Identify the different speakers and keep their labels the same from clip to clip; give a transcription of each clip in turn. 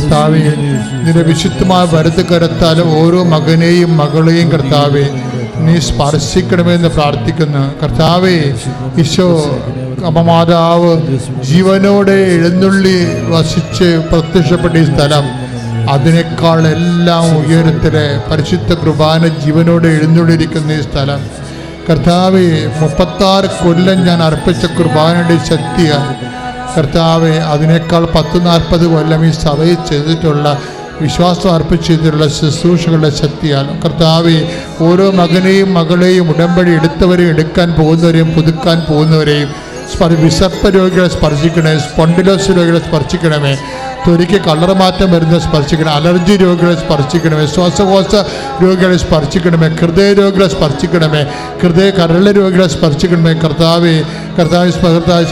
Speaker 1: കർത്താവെ നിന്റെ വിശുദ്ധമായ വലത് കരത്താൽ ഓരോ മകനെയും മകളെയും കർത്താവെ നീ സ്പർശിക്കണമെന്ന് പ്രാർത്ഥിക്കുന്നു. കർത്താവെ, ഈശോ അമ്മമാതാവ് ജീവനോടെ എഴുന്നള്ളി വസിച്ച് പ്രത്യക്ഷപ്പെട്ട ഈ സ്ഥലം, അതിനേക്കാൾ എല്ലാം ഉയരത്തിലെ പരിശുദ്ധ കുർബാന ജീവനോടെ എഴുന്നള്ളിയിരിക്കുന്ന ഈ സ്ഥലം കർത്താവെ, 36 കൊല്ലം ഞാൻ അർപ്പിച്ച കുർബാനയുടെ ശക്തിയാണ് കർത്താവെ. അതിനേക്കാൾ 10-40 കൊല്ലം ഈ സഭയിൽ ചെയ്തിട്ടുള്ള വിശ്വാസം അർപ്പിച്ചിട്ടുള്ള ശുശ്രൂഷകളുടെ ശക്തിയാണ് കർത്താവെ. ഓരോ മകനെയും മകളെയും ഉടമ്പടി എടുത്തവരെയും എടുക്കാൻ പോകുന്നവരെയും പുതുക്കാൻ പോകുന്നവരെയും വിസർപ്പ രോഗികളെ സ്പർശിക്കണേ, സ്പോണ്ടിലോസ് രോഗികളെ സ്പർശിക്കണമേ, ത്വരിക്ക് കളർ മാറ്റം വരുന്ന സ്പർശിക്കണം, അലർജി രോഗികളെ സ്പർശിക്കണമേ, ശ്വാസകോശ രോഗികളെ സ്പർശിക്കണമേ, ഹൃദയ രോഗികളെ സ്പർശിക്കണമേ, ഹൃദയ കരള രോഗികളെ സ്പർശിക്കണമേ കർത്താവെ. കർത്താവ്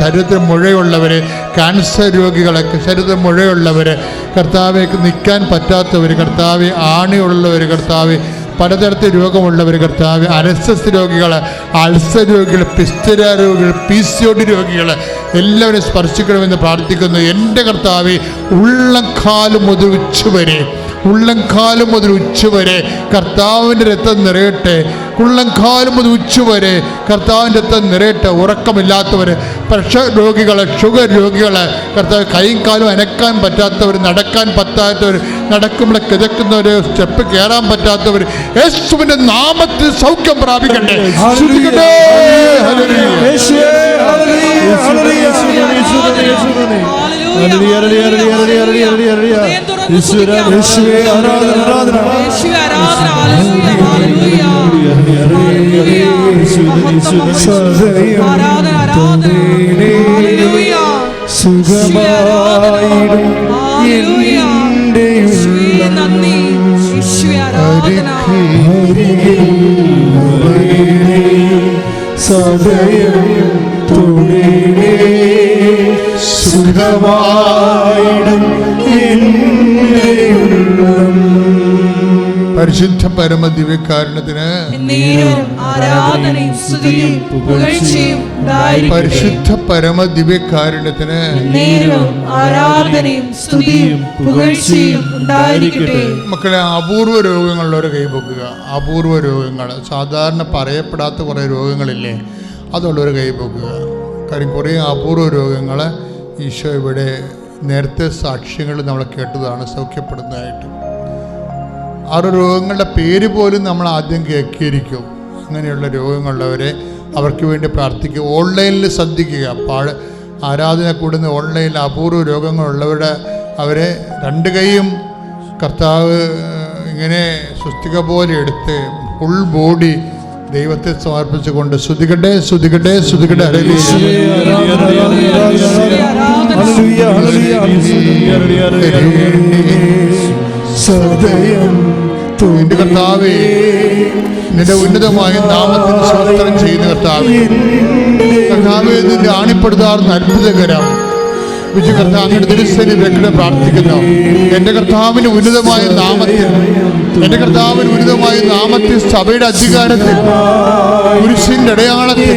Speaker 1: ശരീരത്തിൽ മുഴയുള്ളവർ, ക്യാൻസർ രോഗികളെ, ശരീരത്തിൽ മുഴയുള്ളവർ കർത്താവെ, നിൽക്കാൻ പറ്റാത്തവർ കർത്താവെ, ആണിയുള്ളവർ കർത്താവെ, പലതരത്തിൽ രോഗമുള്ളവർ കർത്താവ്, അനസ്തസ് രോഗികൾ, അൾസർ രോഗികൾ, പിസ്തര രോഗികൾ, PCOD രോഗികൾ എല്ലാവരും സ്പർശിക്കണമെന്ന് പ്രാർത്ഥിക്കുന്നു. എൻ്റെ കർത്താവ്, ഉള്ളംകാലം മുതൽ ഉച്ചവരെ കർത്താവിൻ്റെ രക്തം നിറയട്ടെ, ഉള്ളംകാലം മുതൽ ഉച്ചവരെ കർത്താവിൻ്റെ രക്തം നിറയട്ടെ. ഉറക്കമില്ലാത്തവർ, പ്രഷർ രോഗികൾ, ഷുഗർ രോഗികൾ കർത്താവ്, കൈയും കാലും അനക്കാൻ പറ്റാത്തവർ, നടക്കാൻ പറ്റാത്തവർ, നടക്കുമ്പോൾ കിതക്കുന്നവർ, സ്റ്റെപ്പ് കയറാൻ പറ്റാത്തവർ യേശുവിൻ്റെ നാമത്തിൽ സൗഖ്യം പ്രാപിക്കട്ടെ. പരിശുദ്ധ പരമ ദിവ്യകാരുണ്യത്തിന് പരിശുദ്ധ പരമ ദിവ്യകാരുണ്യത്തിന് മക്കളെ, അപൂർവ രോഗങ്ങളുള്ളവരെ കൈപൊക്കുക. അപൂർവ രോഗങ്ങൾ, സാധാരണ പറയപ്പെടാത്ത കുറേ രോഗങ്ങളില്ലേ, അതുള്ളവർ കൈപൊക്കുക. കാര്യം കുറേ അപൂർവ രോഗങ്ങൾ ഈശോ ഇവിടെ നേരത്തെ സാക്ഷ്യങ്ങൾ നമ്മൾ കേട്ടതാണ് സൗഖ്യപ്പെടുന്നതായിട്ട്. ആ രോഗങ്ങളുടെ പേര് പോലും നമ്മൾ ആദ്യം കേൾക്കിയിരിക്കും. അങ്ങനെയുള്ള രോഗങ്ങളുള്ളവരെ അവർക്ക് വേണ്ടി പ്രാർത്ഥിക്കുക. ഓൺലൈനിൽ ശ്രദ്ധിക്കുക. ആരാധന കൂടുന്ന ഓൺലൈനിൽ അപൂർവ രോഗങ്ങളുള്ളവരുടെ അവരെ 2 കൈയും കർത്താവ് ഇങ്ങനെ സ്വസ്തിക പോലെ എടുത്ത് ഫുൾ ബോഡി ദൈവത്തെ സമർപ്പിച്ചുകൊണ്ട് സ്തുതിക്കട്ടെ. നിന്റെ കർത്താവേ, നിന്റെ ഉന്നതമായ നാമത്തിന് സ്തോത്രം ചെയ്യുന്ന കർത്താവേ, നിന്റെ ആണിപ്പെടുത്താറുന്ന അത്ഭുതകരം വിജു കർത്താവ് അങ്ങയുടെ തിരുസന്നിധി വെക്കണ പ്രാർത്ഥിക്കുന്നു. എൻ്റെ കർത്താവിന് ഉന്നതമായ നാമത്തിൽ സഭയുടെ അധികാരത്തിൽ പുരുഷന്റെ അടയാളത്തിൽ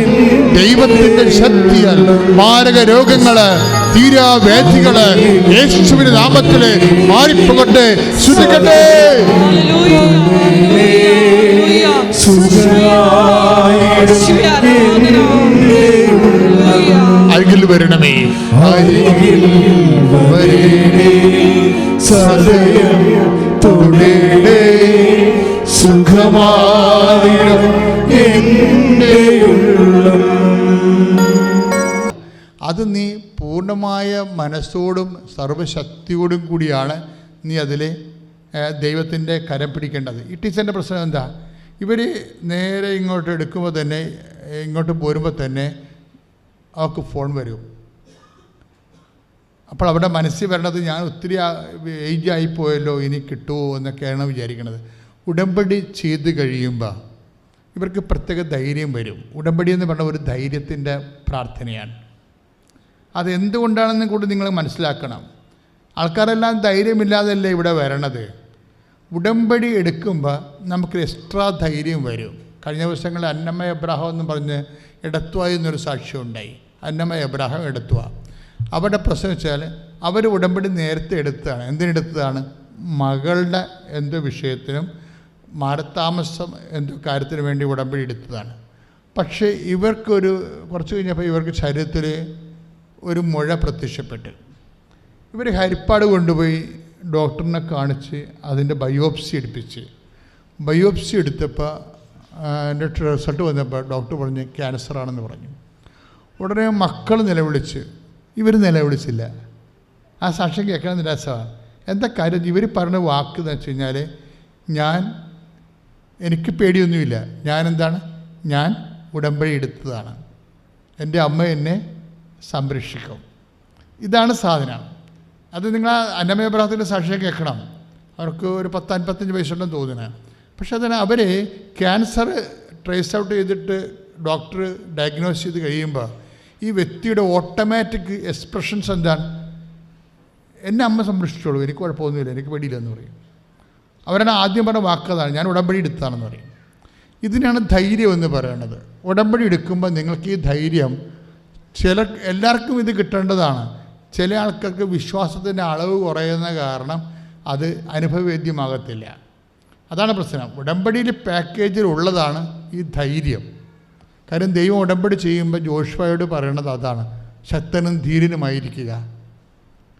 Speaker 1: ദൈവത്തിന്റെ ശക്തിയാൽ മാരക രോഗങ്ങള്, തീരാവേദികള് യേശുവിന്റെ നാമത്തില് മാറിപ്പോകട്ടെ. ശ്രദ്ധിക്കട്ടെ. അരികിൽ വരണമേ, സദയത്തോടെ സുഖമായിരം എൻ്റെ ഉള്ളം. അത് നീ പൂർണ്ണമായ മനസ്സോടും സർവശക്തിയോടും കൂടിയാണ് നീ അതിൽ ദൈവത്തിൻ്റെ കരം പിടിക്കേണ്ടത്. ഈ ടീച്ചറിൻ്റെ പ്രശ്നം എന്താ? ഇവർ നേരെ ഇങ്ങോട്ട് എടുക്കുമ്പോൾ തന്നെ, ഇങ്ങോട്ട് പോരുമ്പോൾ തന്നെ അവർക്ക് ഫോൺ വരും. അപ്പോൾ അവിടെ മനസ്സിൽ വരണത്, ഞാൻ ഒത്തിരി ഏജ് ആയിപ്പോയല്ലോ, ഇനി കിട്ടുമോ എന്നൊക്കെയാണ് വിചാരിക്കുന്നത്. ഉടമ്പടി ചെയ്ത് കഴിയുമ്പോൾ ഇവർക്ക് പ്രത്യേക ധൈര്യം വരും. ഉടമ്പടി എന്ന് പറഞ്ഞ ഒരു ധൈര്യത്തിൻ്റെ പ്രാർത്ഥനയാണ്. അതെന്തുകൊണ്ടാണെന്ന് കൂടി നിങ്ങൾ മനസ്സിലാക്കണം. ആൾക്കാരെല്ലാം ധൈര്യമില്ലാതല്ലേ ഇവിടെ വരണത്. ഉടമ്പടി എടുക്കുമ്പോൾ നമുക്ക് എക്സ്ട്രാ ധൈര്യം വരും. കഴിഞ്ഞ ദിവസങ്ങളിൽ അന്നമ്മ എബ്രാഹാം എന്ന് പറഞ്ഞ് എടത്വ എന്നൊരു സാക്ഷ്യം ഉണ്ടായി. അന്നമ്മ എബ്രാഹാം എടത്വ അവിടെ പ്രസവിച്ചാൽ അവർ ഉടമ്പടി നേരത്തെ എടുത്തതാണ്. എന്തിനെടുത്തതാണ്? മകളുടെ എന്തോ വിഷയത്തിനും മാരത്താമസം എന്തോ കാര്യത്തിന് വേണ്ടി ഉടമ്പടി എടുത്തതാണ്. പക്ഷേ ഇവർക്കൊരു കുറച്ച് കഴിഞ്ഞപ്പോൾ ഇവർക്ക് ശരീരത്തിൽ ഒരു മുഴ പ്രത്യക്ഷപ്പെട്ട് ഇവർ ഹരിപ്പാട് കൊണ്ടുപോയി ഡോക്ടറിനെ കാണിച്ച് അതിൻ്റെ ബയോപ്സി എടുപ്പിച്ച് ബയോപ്സി എടുത്തപ്പോൾ എൻ്റെ റിസൾട്ട് വന്നപ്പോൾ ഡോക്ടർ പറഞ്ഞ് ക്യാൻസറാണെന്ന് പറഞ്ഞു. ഉടനെ മക്കൾ നിലവിളിച്ച്, ഇവർ നിലവിളിച്ചില്ല. ആ സാക്ഷ്യം കേൾക്കാൻ നിരാശമാണ്. എന്താ കാര്യം? ഇവർ പറഞ്ഞ വാക്ക് എന്ന് വെച്ച് കഴിഞ്ഞാൽ എനിക്ക് പേടിയൊന്നുമില്ല, ഞാൻ ഉടമ്പടി എടുത്തതാണ്, എൻ്റെ അമ്മ എന്നെ സംരക്ഷിക്കും. ഇതാണ് സാധനം. അത് നിങ്ങൾ അന്നമയ പ്രാർത്ഥനയുടെ സാക്ഷ്യം കേൾക്കണം. അവർക്ക് ഒരു 50-55 വയസ്സുണ്ടെന്ന് തോന്നുന്നത്. പക്ഷെ അതിന് അവർ ക്യാൻസർ ട്രേസ് ഔട്ട് ചെയ്തിട്ട് ഡോക്ടർ ഡയഗ്നോസ് ചെയ്ത് കഴിയുമ്പോൾ ഈ വ്യക്തിയുടെ ഓട്ടോമാറ്റിക് എക്സ്പ്രഷൻസ് എന്താണ്? എന്നെ അമ്മ സംരക്ഷിച്ചോളൂ, എനിക്ക് കുഴപ്പമൊന്നുമില്ല, എനിക്ക് പേടിയില്ലെന്ന് പറയും. അവരാണ് ആദ്യം പറഞ്ഞ വാക്കതാണ്, ഞാൻ ഉടമ്പടി എടുത്താണെന്ന് പറയും. ഇതിനാണ് ധൈര്യം എന്ന് പറയുന്നത്. ഉടമ്പടി എടുക്കുമ്പോൾ നിങ്ങൾക്ക് ഈ ധൈര്യം എല്ലാവർക്കും ഇത് കിട്ടേണ്ടതാണ്. ചില ആൾക്കാർക്ക് വിശ്വാസത്തിൻ്റെ അളവ് കുറയുന്ന കാരണം അത് അനുഭവവേദ്യമാകത്തില്ല. അതാണ് പ്രശ്നം. ഉടമ്പടിയിൽ പാക്കേജിൽ ഉള്ളതാണ് ഈ ധൈര്യം. കാര്യം ദൈവം ഉടമ്പടി ചെയ്യുമ്പോൾ ജോഷുവയോട് പറയണത് അതാണ്, ശക്തനും ധീരനുമായിരിക്കുക.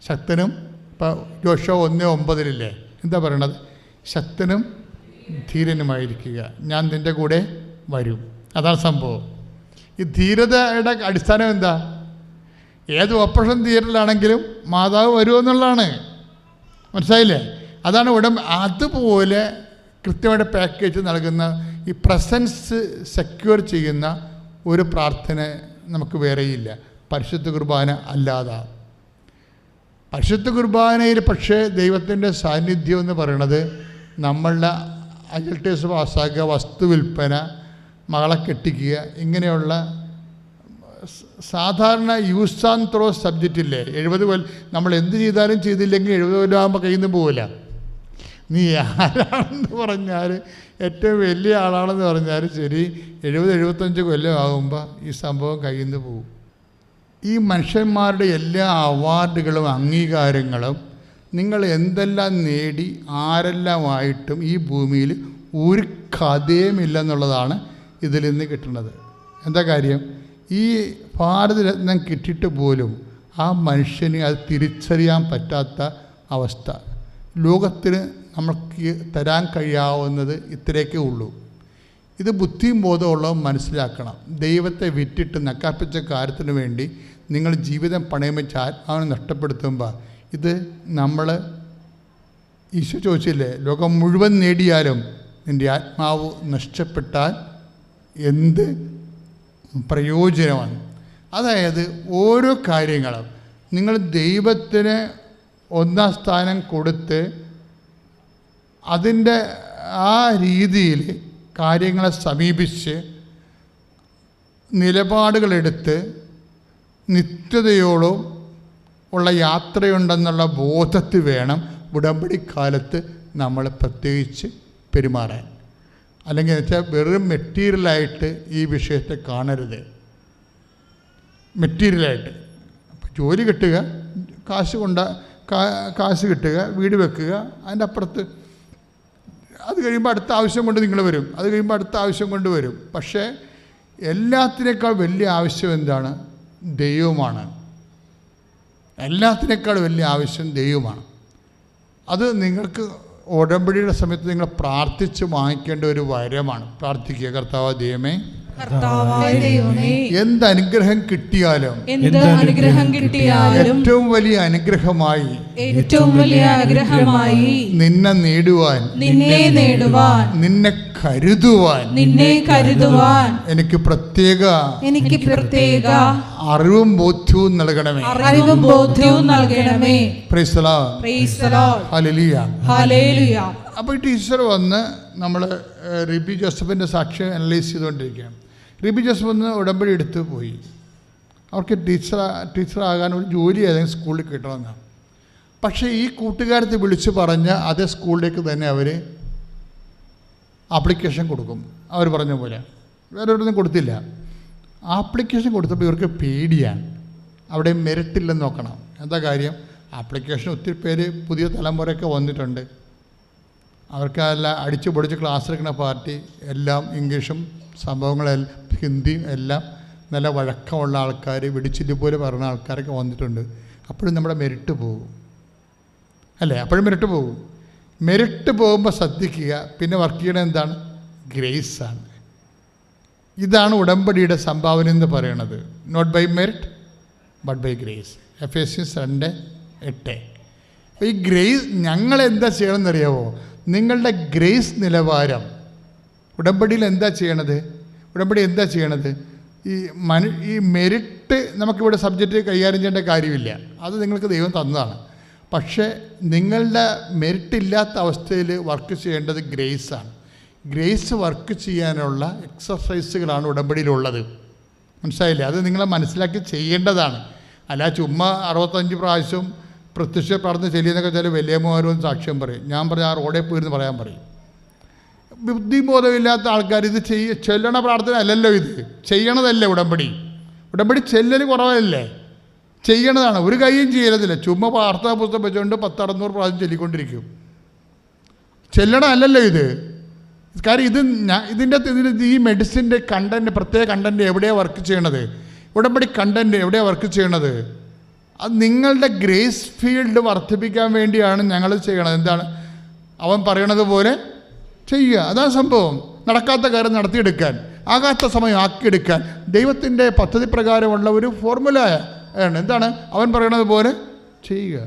Speaker 1: ശക്തനും, ഇപ്പോൾ ജോഷുവ 1:9 എന്താ പറയണത്? ശക്തനും ധീരനുമായിരിക്കുക, ഞാൻ നിൻ്റെ കൂടെ വരും. അതാണ് സംഭവം. ഈ ധീരതയുടെ അടിസ്ഥാനം എന്താ? ഏത് ഓപ്പറേഷൻ തിയേറ്ററിലാണെങ്കിലും മാതാവ് വരുമെന്നുള്ളതാണ്. മനസ്സിലായില്ലേ? അതാണ് അതുപോലെ കൃത്യമായിട്ട് പാക്കേജ് നൽകുന്ന ഈ പ്രസൻസ് സെക്യൂർ ചെയ്യുന്ന ഒരു പ്രാർത്ഥന നമുക്ക് വേറെയില്ല പരിശുദ്ധ കുർബാന അല്ലാതെ. പരിശുദ്ധ കുർബാനയിൽ പക്ഷേ ദൈവത്തിൻ്റെ സാന്നിധ്യം എന്ന് പറയുന്നത് നമ്മളുടെ അഡൾട്ടേഴ്സ് പാസ്സാക്കുക, വസ്തു വിൽപ്പന, മകളെ കെട്ടിക്കുക, ഇങ്ങനെയുള്ള സാധാരണ യൂസ് ആൻഡ് ത്രോ സബ്ജക്റ്റില്ലേ. 70 കൊല്ലം നമ്മൾ എന്ത് ചെയ്താലും ചെയ്തില്ലെങ്കിൽ 70 കൊല്ലം ആകുമ്പോൾ കയ്യിൽ നിന്ന് പോവില്ല. നീ ആരാണെന്ന് പറഞ്ഞാൽ, ഏറ്റവും വലിയ ആളാണെന്ന് പറഞ്ഞാൽ ശരി, 70-75 കൊല്ലം ആകുമ്പോൾ ഈ സംഭവം കയ്യിൽ നിന്ന് പോകും. ഈ മനുഷ്യന്മാരുടെ എല്ലാ അവാർഡുകളും അംഗീകാരങ്ങളും നിങ്ങൾ എന്തെല്ലാം നേടി ആരെല്ലാമായിട്ടും ഈ ഭൂമിയിൽ ഒരു കഥയുമില്ലെന്നുള്ളതാണ് ഇതിൽ നിന്ന് കിട്ടുന്നത്. എന്താ കാര്യം? ഈ ഭാരതരത്നം കിട്ടിയിട്ട് പോലും ആ മനുഷ്യന് അത് തിരിച്ചറിയാൻ പറ്റാത്ത അവസ്ഥ. ലോകത്തിന് നമുക്ക് തരാൻ കഴിയാവുന്നത് ഇത്രയൊക്കെ ഉള്ളൂ. ഇത് ബുദ്ധിയും ബോധമുള്ളവർ മനസ്സിലാക്കണം. ദൈവത്തെ വിറ്റിട്ട് നക്കാപ്പിച്ച കാര്യത്തിന് വേണ്ടി നിങ്ങൾ ജീവിതം പണയം വെച്ച് ആത്മാവിനെ നഷ്ടപ്പെടുത്തുമ്പോൾ ഇത് നമ്മൾ ഈശോ ചോദിച്ചില്ലേ, ലോകം മുഴുവൻ നേടിയാലും നിൻ്റെ ആത്മാവ് നഷ്ടപ്പെട്ടാൽ എന്ത് പ്രയോജനമാണ്? അതായത് ഓരോ കാര്യങ്ങളും നിങ്ങൾ ദൈവത്തിന് ഒന്നാം സ്ഥാനം കൊടുത്ത് അതിൻ്റെ ആ രീതിയിൽ കാര്യങ്ങളെ സമീപിച്ച് നിലപാടുകളെടുത്ത് നിത്യതയോളം ഉള്ള യാത്രയുണ്ടെന്നുള്ള ബോധത്തിൽ വേണം ഉടമ്പടിക്കാലത്ത് നമ്മൾ പ്രത്യേകിച്ച് പെരുമാറാൻ. അല്ലെങ്കിൽ എന്ന് വെച്ചാൽ വെറും മെറ്റീരിയലായിട്ട് ഈ വിഷയത്തെ കാണരുത്. മെറ്റീരിയലായിട്ട് ജോലി കിട്ടുക, കാശ് കിട്ടുക, വീട് വെക്കുക, അതിൻ്റെ അപ്പുറത്ത് അത് കഴിയുമ്പോൾ അടുത്ത ആവശ്യം കൊണ്ട് നിങ്ങൾ വരും, അത് കഴിയുമ്പോൾ അടുത്ത ആവശ്യം കൊണ്ട് വരും. പക്ഷേ എല്ലാത്തിനേക്കാൾ വലിയ ആവശ്യം എന്താണ്? ദൈവമാണ്. എല്ലാത്തിനേക്കാൾ വലിയ ആവശ്യം ദൈവമാണ്. അത് നിങ്ങൾക്ക് ഉടമ്പടിയുടെ സമയത്ത് നിങ്ങൾ പ്രാർത്ഥിച്ച് വാങ്ങിക്കേണ്ട ഒരു വരമാണ്. പ്രാർത്ഥിക്കുക, കർത്താവ് ദൈവമേ, എന്ത് അനുഗ്രഹം കിട്ടിയാലും ഏറ്റവും വലിയ അനുഗ്രഹമായി നിന്നെ നേടുവാൻ, നിന്നെ കരുതുവാൻ എനിക്ക് പ്രത്യേക അറിവും ബോധ്യവും നൽകണമേ. Praise the Lord. ഹല്ലേലൂയ. അപ്പോൾ ഈ ടീച്ചർ വന്ന് നമ്മൾ റിബി ജോസഫിൻ്റെ സാക്ഷ്യം അനലൈസ് ചെയ്തുകൊണ്ടിരിക്കുകയാണ്. റിബി ജോസഫ് വന്ന് ഉടമ്പടി എടുത്ത് പോയി. അവർക്ക് ടീച്ചറാകാൻ ഒരു ജോലി ഏതെങ്കിലും സ്കൂളിൽ കിട്ടണമെന്നാണ്. പക്ഷേ ഈ കൂട്ടുകാരത്തെ വിളിച്ച് പറഞ്ഞ അതേ സ്കൂളിലേക്ക് തന്നെ അവർ ആപ്ലിക്കേഷൻ കൊടുക്കും. അവർ പറഞ്ഞ പോലെ വേറെ ഒന്നും കൊടുത്തില്ല. ആപ്ലിക്കേഷൻ കൊടുത്തപ്പോൾ ഇവർക്ക് പേടിയാണ്. അവിടെ മെറിറ്റില്ലെന്ന് നോക്കണം. എന്താ കാര്യം? ആപ്ലിക്കേഷൻ ഒത്തിരി പേര് പുതിയ തലമുറയൊക്കെ വന്നിട്ടുണ്ട്. അവർക്കെല്ലാം അടിച്ചു പൊടിച്ച് ക്ലാസ് എടുക്കുന്ന പാർട്ടി എല്ലാം ഇംഗ്ലീഷും സംഭവങ്ങളെല്ലാം ഹിന്ദിയും എല്ലാം നല്ല വഴക്കമുള്ള ആൾക്കാർ, വെടിച്ചില്ല് പോലെ പറയുന്ന ആൾക്കാരൊക്കെ വന്നിട്ടുണ്ട്. അപ്പോഴും നമ്മുടെ മെരിറ്റ് പോകും അല്ലേ? അപ്പോഴും മെരിറ്റ് പോകും. മെരിറ്റ് പോകുമ്പോൾ ശ്രദ്ധിക്കുക, പിന്നെ വർക്ക് ചെയ്യണത് എന്താണ്? ഗ്രേസാണ്. ഇതാണ് ഉടമ്പടിയുടെ സംഭാവന എന്ന് പറയുന്നത്. Not by merit but by grace. Ephesians 2:8. അപ്പോൾ ഈ ഗ്രേസ് ഞങ്ങളെന്താ ചെയ്യണമെന്നറിയാമോ? നിങ്ങളുടെ ഗ്രേസ് നിലവാരം ഉടമ്പടിയിൽ എന്താ ചെയ്യണത്? ഉടമ്പടി എന്താ ചെയ്യണത്? ഈ മെരിറ്റ് നമുക്കിവിടെ സബ്ജക്റ്റ് കൈകാര്യം ചെയ്യേണ്ട കാര്യമില്ല, അത് നിങ്ങൾക്ക് ദൈവം തന്നതാണ്. പക്ഷേ നിങ്ങളുടെ മെരിറ്റ് ഇല്ലാത്ത അവസ്ഥയിൽ വർക്ക് ചെയ്യേണ്ടത് ഗ്രേസാണ്. ഗ്രേസ് വർക്ക് ചെയ്യാനുള്ള എക്സർസൈസുകളാണ് ഉടമ്പടിയിലുള്ളത്. മനസ്സിലായില്ലേ? അത് നിങ്ങൾ മനസ്സിലാക്കി ചെയ്യേണ്ടതാണ്. അല്ല ചുമ്മാ 65 പ്രാവശ്യം പ്രത്യക്ഷ പ്രാർത്ഥന ചെല്ലിയെന്നൊക്കെ ചില വലിയമ്മമാരും സാക്ഷ്യം പറയും. ഞാൻ പറഞ്ഞ ആ റോഡിൽ പോയിരുന്ന് പറയാൻ പറയും. ബുദ്ധിബോധമില്ലാത്ത ആൾക്കാർ ഇത് ചെല്ലണ പ്രാർത്ഥന അല്ലല്ലോ, ഇത് ചെയ്യണതല്ലേ ഉടമ്പടി. ഉടമ്പടി ചെല്ലൽ കുറവല്ലേ, ചെയ്യണതാണ്. ഒരു കൈയും ചെയ്യരുതില്ല, ചുമ്മാ പ്രാർത്ഥനാ പുസ്തകം വെച്ചുകൊണ്ട് 10-600 പ്രാവശ്യം ചൊല്ലിക്കൊണ്ടിരിക്കും. ചെല്ലണമല്ലല്ലോ ഇത്. കാര്യം ഇതിൻ്റെ ഈ മെഡിസിൻ്റെ കണ്ടൻറ്റ്, പ്രത്യേക കണ്ടൻറ്റ് എവിടെയാണ് വർക്ക് ചെയ്യണത്? ഉടമ്പടി കണ്ടൻറ്റ് എവിടെയാണ് വർക്ക് ചെയ്യണത്? അത് നിങ്ങളുടെ ഗ്രേസ് ഫീൽഡ് വർദ്ധിപ്പിക്കാൻ വേണ്ടിയാണ് ഞങ്ങൾ ചെയ്യണത്. എന്താണ്? അവൻ പറയണത് പോലെ ചെയ്യുക, അതാണ് സംഭവം. നടക്കാത്ത കാര്യം നടത്തിയെടുക്കാൻ, ആകാത്ത സമയം ആക്കിയെടുക്കാൻ ദൈവത്തിൻ്റെ പദ്ധതി പ്രകാരമുള്ള ഒരു ഫോർമുല ആണ്. എന്താണ്? അവൻ പറയണത് പോലെ ചെയ്യുക.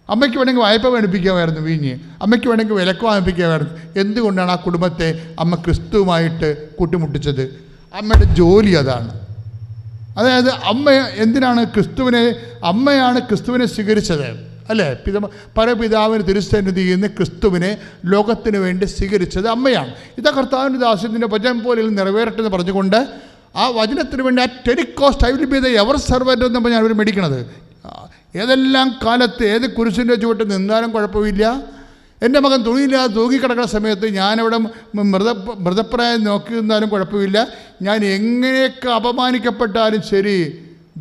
Speaker 1: അമ്മയ്ക്ക് വേണമെങ്കിൽ വായ്പ മേടിപ്പിക്കാമായിരുന്നു വീഞ്ഞ്, അമ്മയ്ക്ക് വേണമെങ്കിൽ വിലക്ക് വാങ്ങിപ്പിക്കാമായിരുന്നു. എന്തുകൊണ്ടാണ് ആ കുടുംബത്തെ അമ്മ ക്രിസ്തുവുമായിട്ട് കൂട്ടിമുട്ടിച്ചത്? അമ്മയുടെ ജോലി അതാണ്. അതായത് എന്തിനാണ് അമ്മയാണ് ക്രിസ്തുവിനെ സ്വീകരിച്ചത് അല്ലേ? പരപിതാവിന് തിരുസന്നിധിയിൽ നിന്ന് ക്രിസ്തുവിനെ ലോകത്തിന് വേണ്ടി സ്വീകരിച്ചത് അമ്മയാണ്. ഇതാ കർത്താവിൻ്റെ ദാസൻ്റെ വചനം പോലെ നിറവേറട്ടെ എന്ന് പറഞ്ഞുകൊണ്ട് ആ വചനത്തിന് വേണ്ടി ആ ടെലികോസ്റ്റ് I will be the ever servant എന്ന് പറഞ്ഞാൽ അവർ മേടിക്കണത്. ഏതെല്ലാം കാലത്ത് ഏത് കുരിശിൻ്റെ ചുവട്ട് നിന്നാലും കുഴപ്പമില്ല. എൻ്റെ മകൻ തുണിയില്ലാതെ തൂങ്ങിക്കിടക്കുന്ന സമയത്ത് ഞാനവിടെ മൃതപ്രായം നോക്കി നിന്നാലും കുഴപ്പമില്ല. ഞാൻ എങ്ങനെയൊക്കെ അപമാനിക്കപ്പെട്ടാലും ശരി,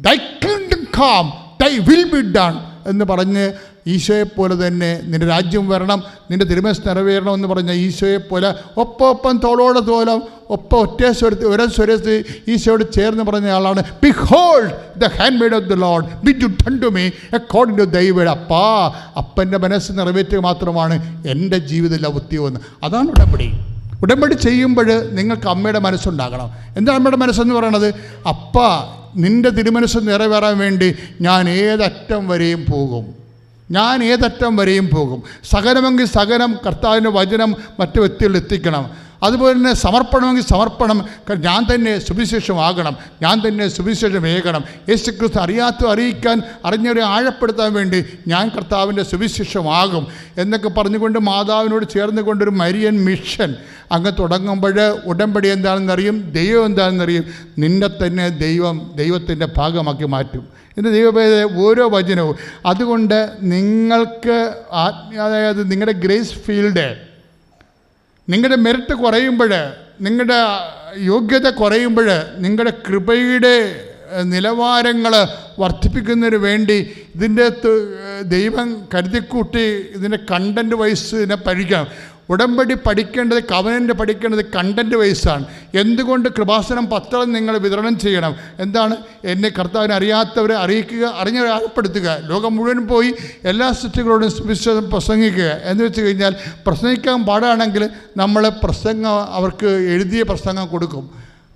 Speaker 1: ദൈ കിങ്ഡം കം, ദൈ വിൽ ബി ഡൺ എന്ന് പറഞ്ഞ് ഈശോയെപ്പോലെ തന്നെ നിൻ്റെ രാജ്യം വരണം, നിൻ്റെ തിരുമനസ്സ് നിറവേറണം എന്ന് പറഞ്ഞ ഈശോയെപ്പോലെ ഒപ്പം തോളോടെ തോലം ഒറ്റ സ്വരത്തിൽ ഒരേ സ്വരത്തിൽ ഈശോയോട് ചേർന്ന് പറഞ്ഞ ആളാണ് behold the handmaid of the lord be to done to me according to thy word. അപ്പൻ്റെ മനസ്സ് നിറവേറ്റുക മാത്രമാണ് എൻ്റെ ജീവിത ലൗത്യമെന്ന്. അതാണ് ഉടമ്പടി. ഉടമ്പടി ചെയ്യുമ്പോൾ നിങ്ങൾക്ക് അമ്മയുടെ മനസ്സുണ്ടാകണം. എന്താ അമ്മയുടെ മനസ്സെന്ന് പറയണത്? നിൻ്റെ തിരുമനസ്സ് നിറവേറാൻ വേണ്ടി ഞാൻ ഏതറ്റം വരെയും പോകും. സകലമെങ്കിൽ സകലം കർത്താവിൻ്റെ വചനം മറ്റു വ്യക്തികളിൽ എത്തിക്കണം. അതുപോലെ തന്നെ സമർപ്പണമെങ്കിൽ സമർപ്പണം. ഞാൻ തന്നെ സുവിശേഷമാകണം, ഞാൻ തന്നെ സുവിശേഷമേകണം. യേശുക്രിസ്തു അറിയിക്കാൻ അറിഞ്ഞവരെ ആഴപ്പെടുത്താൻ വേണ്ടി ഞാൻ കർത്താവിൻ്റെ സുവിശേഷമാകും എന്നൊക്കെ പറഞ്ഞുകൊണ്ട് മാതാവിനോട് ചേർന്ന് കൊണ്ടൊരു മരിയൻ മിഷൻ അങ്ങ് തുടങ്ങുമ്പോൾ ഉടമ്പടി എന്താണെന്നറിയും, ദൈവം എന്താണെന്നറിയും. നിന്നെ തന്നെ ദൈവത്തിൻ്റെ ഭാഗമാക്കി മാറ്റും. ഇന്ന് ദൈവഭേദ ഓരോ വചനവും. അതുകൊണ്ട് നിങ്ങൾക്ക് അതായത് നിങ്ങളുടെ ഗ്രേസ് ഫീൽഡ്, നിങ്ങളുടെ മെറിറ്റ് കുറയുമ്പോൾ, നിങ്ങളുടെ യോഗ്യത കുറയുമ്പോൾ, നിങ്ങളുടെ കൃപയുടെ നിലവാരങ്ങൾ വർദ്ധിപ്പിക്കുന്നതിന് വേണ്ടി ഇതിൻ്റെ ദൈവം കരുതിക്കൂട്ടി ഇതിൻ്റെ കണ്ടൻറ്റ് വൈസ് ഇതിനെ പഠിക്കണം. ഉടമ്പടി പഠിക്കേണ്ടത്, കവനൻ്റ് പഠിക്കേണ്ടത് കണ്ടൻറ്റ് വൈസാണ്. എന്തുകൊണ്ട് കൃപാസനം പത്രം നിങ്ങൾ വിതരണം ചെയ്യണം? എന്താണ്? എന്നെ കർത്താവിനെ അറിയാത്തവരെ അറിയിക്കുക, അറിഞ്ഞവരെ ആഴപ്പെടുത്തുക. ലോകം മുഴുവൻ പോയി എല്ലാ സൃഷ്ടികളോടും സുവിശേഷം പ്രസംഗിക്കുക എന്ന് വെച്ച് കഴിഞ്ഞാൽ, പ്രസംഗിക്കാൻ പാടാണെങ്കിൽ നമ്മൾ അവർക്ക് എഴുതിയ പ്രസംഗം കൊടുക്കും.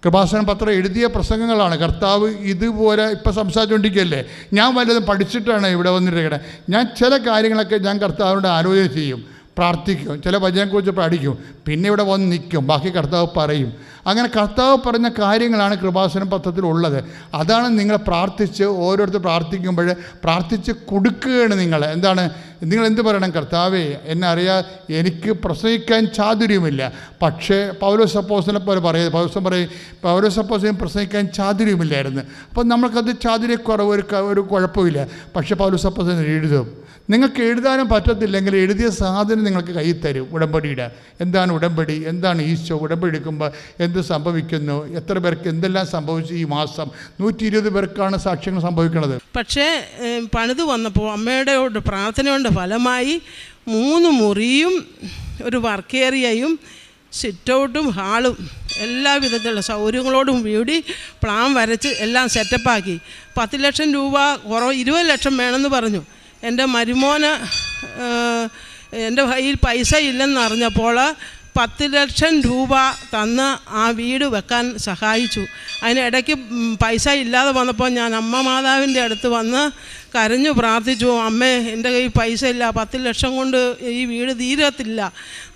Speaker 1: കൃപാസനം പത്രം എഴുതിയ പ്രസംഗങ്ങളാണ്. കർത്താവ് ഇതുപോലെ ഇപ്പം സംസാരിച്ചുകൊണ്ടിരിക്കുകയല്ലേ. ഞാൻ വല്ലതും പഠിച്ചിട്ടാണ് ഇവിടെ വന്നിരിക്കണേ. ഞാൻ ചില കാര്യങ്ങളൊക്കെ ഞാൻ കർത്താവിനോട് ആലോചന ചെയ്യും, പ്രാർത്ഥിക്കും, ചില വചനത്തെക്കുറിച്ച് പഠിക്കും, പിന്നെ ഇവിടെ വന്ന് നിൽക്കും, ബാക്കി കർത്താവ് പറയും. അങ്ങനെ കർത്താവ് പറഞ്ഞ കാര്യങ്ങളാണ് കൃപാസനം പത്രത്തിലുള്ളത്. അതാണ് നിങ്ങൾ പ്രാർത്ഥിച്ച് ഓരോരുത്തർ പ്രാർത്ഥിക്കുമ്പോൾ പ്രാർത്ഥിച്ച് കൊടുക്കുകയാണ്. നിങ്ങൾ എന്ത് പറയണം? കർത്താവേ, എന്നെ എനിക്ക് പ്രസംഗിക്കാൻ ചാതുര്യമില്ല, പക്ഷേ പൗലോസ് അപ്പോസ്തലനെ പോലെ പൗലോസ് അപ്പോസ്തലൻ പ്രസംഗിക്കാൻ ചാതുര്യമില്ലായിരുന്നു. അപ്പം നമ്മൾക്കത് ചാതുര്യക്കുറവ് ഒരു കുഴപ്പമില്ല. പക്ഷേ പൗലോസ് അപ്പോസ്തലൻ എഴുതും, നിങ്ങൾക്ക് എഴുതാനും പറ്റത്തില്ലെങ്കിൽ എഴുതിയ സാധനം നിങ്ങൾക്ക് കയ്യിൽ തരും. ഉടമ്പടിയുടെ എന്താണ് ഉടമ്പടി, എന്താണ് ഈശോ, ഉടമ്പടി എടുക്കുമ്പോൾ എന്ത് സംഭവിക്കുന്നു, എത്ര പേർക്ക് എന്തെല്ലാം സംഭവിച്ചു ഈ മാസം. 120 പേർക്കാണ് സാക്ഷ്യങ്ങൾ സംഭവിക്കുന്നത്.
Speaker 2: പക്ഷേ പണിത് വന്നപ്പോൾ അമ്മയുടെ പ്രാർത്ഥനയുടെ ഫലമായി 3 മുറിയും ഒരു വർക്ക് ഏരിയയും സിറ്റൗട്ടും ഹാളും എല്ലാ വിധത്തിലുള്ള സൗകര്യങ്ങളോടും കൂടി പ്ലാൻ വരച്ച് എല്ലാം സെറ്റപ്പാക്കി. 10 ലക്ഷം രൂപ കുറവ് 20 ലക്ഷം വേണമെന്ന് പറഞ്ഞു. എൻ്റെ മരുമോന് എൻ്റെ കയ്യിൽ പൈസ ഇല്ലെന്നറിഞ്ഞപ്പോൾ 10 ലക്ഷം രൂപ തന്ന് ആ വീട് വെക്കാൻ സഹായിച്ചു. അതിനിടയ്ക്ക് പൈസ ഇല്ലാതെ വന്നപ്പോൾ ഞാൻ അമ്മ മാതാവിൻ്റെ അടുത്ത് വന്ന് കരഞ്ഞു പ്രാർത്ഥിച്ചു, അമ്മേ എൻ്റെ കയ്യിൽ പൈസ ഇല്ല, 10 ലക്ഷം കൊണ്ട് ഈ വീട് തീരത്തില്ല.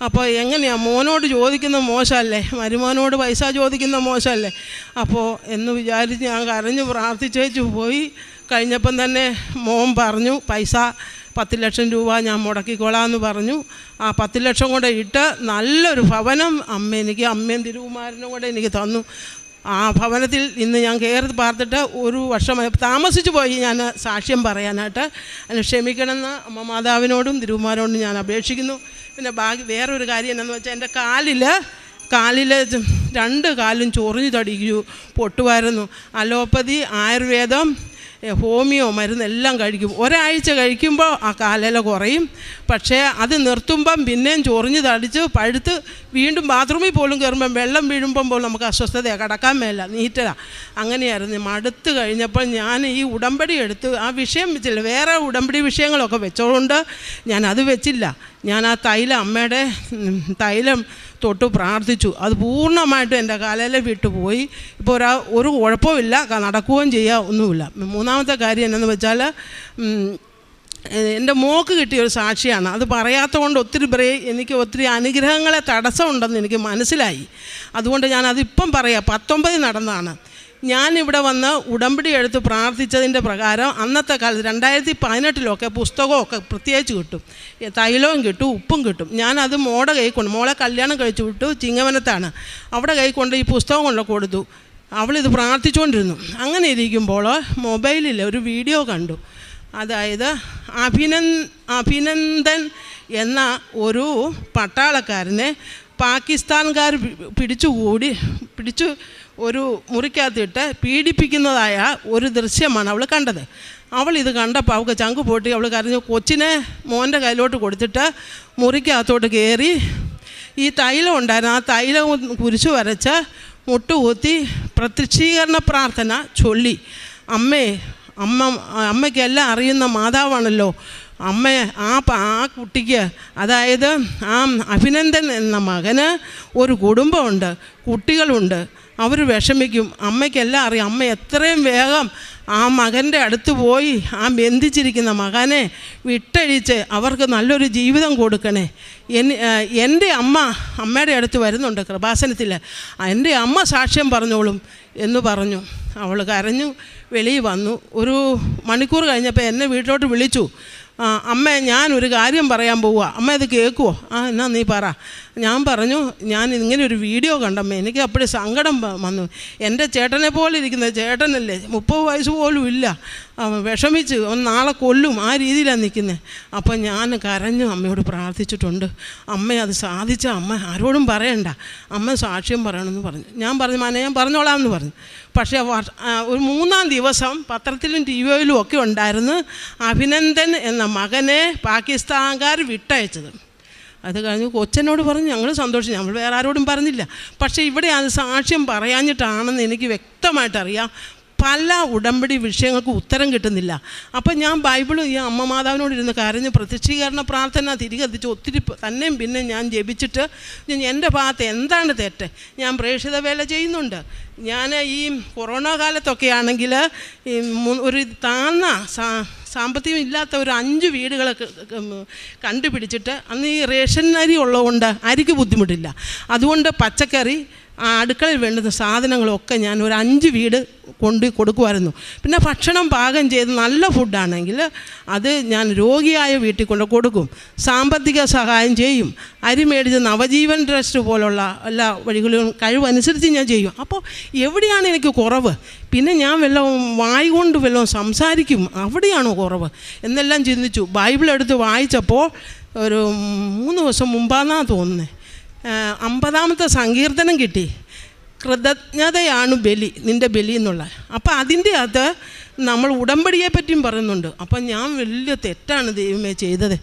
Speaker 2: അപ്പോൾ എങ്ങനെയാണ്, മോനോട് ചോദിക്കുന്ന മോശമല്ലേ, മരുമോനോട് പൈസ ചോദിക്കുന്ന മോശമല്ലേ. അപ്പോൾ എന്ന് വിചാരിച്ച് ഞാൻ കരഞ്ഞു പ്രാർത്ഥിച്ചേച്ചു പോയി. കഴിഞ്ഞപ്പം തന്നെ മോൻ പറഞ്ഞു, പൈസ 10 ലക്ഷം രൂപ ഞാൻ മുടക്കിക്കോളാമെന്ന് പറഞ്ഞു. ആ 10 ലക്ഷം കൂടെ ഇട്ട് നല്ലൊരു ഭവനം അമ്മയും തിരുകുമാരനും കൂടെ എനിക്ക് തന്നു. ആ ഭവനത്തിൽ ഇന്ന് ഞാൻ കയറി പാർത്തിട്ട് 1 വർഷമായി. താമസിച്ചു പോയി ഞാൻ സാക്ഷ്യം പറയാനായിട്ട്. അതിന് ക്ഷമിക്കണമെന്ന് അമ്മ മാതാവിനോടും തിരുകുമാരനോടും ഞാൻ അപേക്ഷിക്കുന്നു. പിന്നെ വേറൊരു കാര്യം എന്താണെന്ന് വെച്ചാൽ, എൻ്റെ കാലിൽ 2 കാലും ചൊറിഞ്ഞു തടിക്കു പൊട്ടുമായിരുന്നു. അലോപ്പതി, ആയുർവേദം, ഹോമിയോ മരുന്നെല്ലാം കഴിക്കും. ഒരാഴ്ച കഴിക്കുമ്പോൾ ആ കാലില കുറയും. പക്ഷേ അത് നിർത്തുമ്പം പിന്നെയും ചൊറിഞ്ഞ് തടിച്ച് പഴുത്ത് വീണ്ടും ബാത്റൂമിൽ പോലും കയറുമ്പം വെള്ളം വീഴുമ്പം പോലും നമുക്ക് അസ്വസ്ഥതയാണ്, കിടക്കാൻ മേല, നീറ്റലാണ്. അങ്ങനെയായിരുന്നു. മടുത്ത് കഴിഞ്ഞപ്പോൾ ഞാൻ ഈ ഉടമ്പടി എടുത്ത് ആ വിഷയം വെച്ചില്ല. വേറെ ഉടമ്പടി വിഷയങ്ങളൊക്കെ വെച്ചതുകൊണ്ട് ഞാൻ അത് വെച്ചില്ല. ഞാൻ ആ തൈലം, അമ്മയുടെ തൈലം തൊട്ട് പ്രാർത്ഥിച്ചു. അത് പൂർണ്ണമായിട്ടും എൻ്റെ കാലിൽ വിട്ടുപോയി. ഇപ്പോൾ ഒരു കുഴപ്പമില്ല, നടക്കുകയും ചെയ്യുക ഒന്നുമില്ല. 3-ാമത്തെ കാര്യം എന്നു വെച്ചാൽ, എൻ്റെ മോക്ക് കിട്ടിയൊരു സാക്ഷിയാണ്. അത് പറയാത്തത് കൊണ്ട് എനിക്ക് ഒത്തിരി അനുഗ്രഹങ്ങളെ തടസ്സമുണ്ടെന്ന് എനിക്ക് മനസ്സിലായി. അതുകൊണ്ട് ഞാനതിപ്പം പറയാം. 19 നടന്നതാണ്. ഞാനിവിടെ വന്ന് ഉടമ്പടി എടുത്ത് പ്രാർത്ഥിച്ചതിൻ്റെ പ്രകാരം അന്നത്തെ കാലത്ത് 2018 പുസ്തകമൊക്കെ പ്രത്യേകിച്ച് കിട്ടും, തൈലവും കിട്ടും, ഉപ്പും കിട്ടും. ഞാനത് മോളെ കല്യാണം കഴിച്ചു വിട്ടു, ചിങ്ങവനത്താണ്. അവിടെ കൈക്കൊണ്ട് ഈ പുസ്തകം കൊണ്ട് കൊടുത്തു. അവളിത് പ്രാർത്ഥിച്ചുകൊണ്ടിരുന്നു. അങ്ങനെ ഇരിക്കുമ്പോൾ മൊബൈലിൽ ഒരു വീഡിയോ കണ്ടു. അതായത് അഭിനന്ദൻ എന്ന ഒരു പട്ടാളക്കാരനെ പാകിസ്ഥാൻകാർ പിടിച്ചു ഒരു മുറിക്കകത്തിട്ട് പീഡിപ്പിക്കുന്നതായ ഒരു ദൃശ്യമാണ് അവൾ കണ്ടത്. അവൾ ഇത് കണ്ടപ്പോൾ അവൾക്ക് ചങ്ക് പൊട്ടി. അവൾ കരഞ്ഞു. കൊച്ചിനെ മോൻ്റെ കയ്യിലോട്ട് കൊടുത്തിട്ട് മുറിക്കകത്തോട്ട് കയറി ഈ തൈലം ഉണ്ടായിരുന്നു. ആ തൈലം കുരിശു വരച്ച് മുട്ടുകുത്തി പ്രത്യക്ഷീകരണ പ്രാർത്ഥന ചൊല്ലി. അമ്മയ്ക്കെല്ലാം അറിയുന്ന മാതാവാണല്ലോ. ആ കുട്ടിക്ക്, അതായത് ആ അഭിനന്ദൻ എന്ന മകന് ഒരു കുടുംബമുണ്ട്, കുട്ടികളുണ്ട്. അവർ വിഷമിക്കും. അമ്മയ്ക്കെല്ലാം അറിയാം. അമ്മ എത്രയും വേഗം ആ മകൻ്റെ അടുത്ത് പോയി ആ ബന്ധിച്ചിരിക്കുന്ന മകനെ വിട്ടഴിച്ച് അവർക്ക് നല്ലൊരു ജീവിതം കൊടുക്കണേ. എൻ്റെ അമ്മയുടെ അടുത്ത് വരുന്നുണ്ട് കൃപാസനത്തിൽ. എൻ്റെ അമ്മ സാക്ഷ്യം പറഞ്ഞോളും എന്ന് പറഞ്ഞു. അവൾ കരഞ്ഞു വെളിയിൽ വന്നു. 1 മണിക്കൂർ കഴിഞ്ഞപ്പോൾ എന്നെ വീട്ടിലോട്ട് വിളിച്ചു. അമ്മ, ഞാനൊരു കാര്യം പറയാൻ പോവുക, അമ്മ ഇത് കേൾക്കുമോ? എന്നാ നീ പറ. ഞാൻ പറഞ്ഞു, ഞാൻ ഇങ്ങനെ ഒരു വീഡിയോ കണ്ടമ്മ, എനിക്ക് അപ്പോഴും സങ്കടം വന്നു. എൻ്റെ ചേട്ടനെ പോലെ ഇരിക്കുന്ന ചേട്ടനല്ലേ, 30 വയസ്സ് പോലും ഇല്ല, വിഷമിച്ച് നാളെ കൊല്ലും, ആ രീതിയിലാണ് നിൽക്കുന്നത്. അപ്പം ഞാൻ കരഞ്ഞു അമ്മയോട് പ്രാർത്ഥിച്ചിട്ടുണ്ട്. അമ്മ അത് സാധിച്ച അമ്മ ആരോടും പറയണ്ട, അമ്മ സാക്ഷ്യം പറയണമെന്ന് പറഞ്ഞു. ഞാൻ പറഞ്ഞു, മോനെ ഞാൻ പറഞ്ഞോളാമെന്ന് പറഞ്ഞു. പക്ഷേ ഒരു 3-ാം ദിവസം പത്രത്തിലും ടിവിയിലും ഒക്കെ ഉണ്ടായിരുന്നു അഭിനന്ദൻ എന്ന മകനെ പാകിസ്ഥാൻകാർ വിട്ടയച്ചത്. അത് കഴിഞ്ഞ് കൊച്ചനോട് പറഞ്ഞു, ഞങ്ങൾ സന്തോഷിച്ചു, നമ്മൾ വേറെ ആരോടും പറഞ്ഞില്ല. പക്ഷേ ഇവിടെ അത് സാക്ഷ്യം പറയാഞ്ഞിട്ടാണെന്ന് എനിക്ക് വ്യക്തമായിട്ടറിയാം. പല ഉടമ്പടി വിഷയങ്ങൾക്ക് ഉത്തരം കിട്ടുന്നില്ല. അപ്പം ഞാൻ ബൈബിൾ ഈ അമ്മ മാതാവിനോട് ഇരുന്ന് കരഞ്ഞ് പ്രത്യക്ഷീകരണ പ്രാർത്ഥന തിരികെ എത്തിച്ച് ഒത്തിരി തന്നെയും പിന്നെ ഞാൻ ജപിച്ചിട്ട് എൻ്റെ ഭാഗത്ത് എന്താണ് തെറ്റ്, ഞാൻ പ്രേക്ഷിത വേല ചെയ്യുന്നുണ്ട്. ഞാൻ ഈ കൊറോണ കാലത്തൊക്കെ ആണെങ്കിൽ ഒരു താഴ്ന്ന സാമ്പത്തികം ഇല്ലാത്ത ഒരു 5 വീടുകളൊക്കെ കണ്ടുപിടിച്ചിട്ട്, അന്ന് ഈ റേഷൻ അരി ഉള്ളതുകൊണ്ട് അരിക്ക് ബുദ്ധിമുട്ടില്ല, അതുകൊണ്ട് പച്ചക്കറി ആ അടുക്കളയിൽ വേണ്ടുന്ന സാധനങ്ങളൊക്കെ ഞാൻ ഒരു 5 വീട് കൊണ്ട് കൊടുക്കുമായിരുന്നു. പിന്നെ ഭക്ഷണം പാകം ചെയ്ത് നല്ല ഫുഡാണെങ്കിൽ അത് ഞാൻ രോഗിയായ വീട്ടിൽ കൊണ്ട് കൊടുക്കും. സാമ്പത്തിക സഹായം ചെയ്യും. അരി മേടിച്ച് നവജീവൻ ട്രസ്റ്റ് പോലുള്ള എല്ലാ വഴികളും കഴിവനുസരിച്ച് ഞാൻ ചെയ്യും. അപ്പോൾ എവിടെയാണ് എനിക്ക് കുറവ്? പിന്നെ ഞാൻ വല്ലതും വായി കൊണ്ട് വല്ലതും സംസാരിക്കും, അവിടെയാണോ കുറവ് എന്നെല്ലാം ചിന്തിച്ചു. ബൈബിൾ എടുത്ത് വായിച്ചപ്പോൾ ഒരു 3 ദിവസം മുമ്പാണെന്നാണ് തോന്നുന്നത്, 50-ാമത്തെ സങ്കീർത്തനം കിട്ടി. കൃതജ്ഞതയാണ് ബലി, നിൻ്റെ ബലി എന്നുള്ള. അപ്പോൾ അതിൻ്റെ അകത്ത് നമ്മൾ ഉടമ്പടിയെ പറ്റിയും പറയുന്നുണ്ട്. അപ്പം ഞാൻ വലിയ തെറ്റാണ് ദൈവമേ ചെയ്തത്,